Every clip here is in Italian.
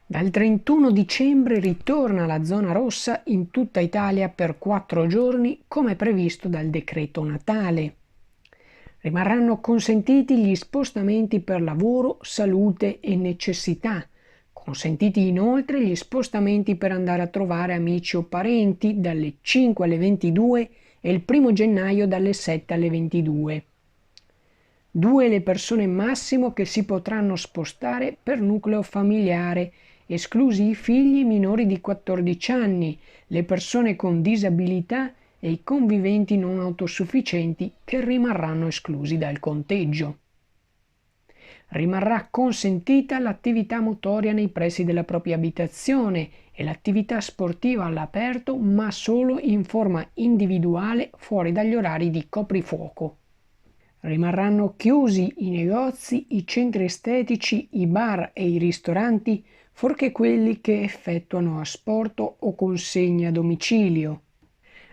Dal 31 dicembre ritorna la zona rossa in tutta Italia per 4 giorni come previsto dal decreto Natale. Rimarranno consentiti gli spostamenti per lavoro, salute e necessità. Consentiti inoltre gli spostamenti per andare a trovare amici o parenti dalle 5 alle 22 e il 1 gennaio dalle 7 alle 22. 2 le persone massimo che si potranno spostare per nucleo familiare, esclusi i figli minori di 14 anni, le persone con disabilità e i conviventi non autosufficienti che rimarranno esclusi dal conteggio. Rimarrà consentita l'attività motoria nei pressi della propria abitazione e l'attività sportiva all'aperto, ma solo in forma individuale fuori dagli orari di coprifuoco. Rimarranno chiusi i negozi, i centri estetici, i bar e i ristoranti, fuorché quelli che effettuano asporto o consegna a domicilio.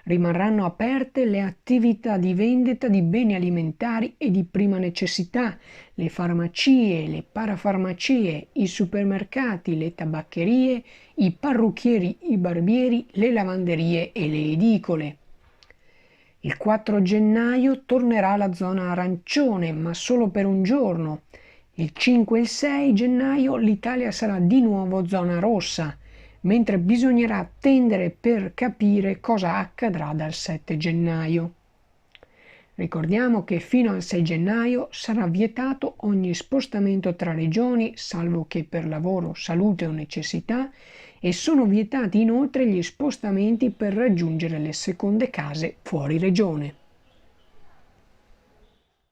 Rimarranno aperte le attività di vendita di beni alimentari e di prima necessità, le farmacie, le parafarmacie, i supermercati, le tabaccherie, i parrucchieri, i barbieri, le lavanderie e le edicole. Il 4 gennaio tornerà la zona arancione, ma solo per un giorno. Il 5 e il 6 gennaio l'Italia sarà di nuovo zona rossa, mentre bisognerà attendere per capire cosa accadrà dal 7 gennaio. Ricordiamo che fino al 6 gennaio sarà vietato ogni spostamento tra regioni, salvo che per lavoro, salute o necessità, e sono vietati inoltre gli spostamenti per raggiungere le seconde case fuori regione.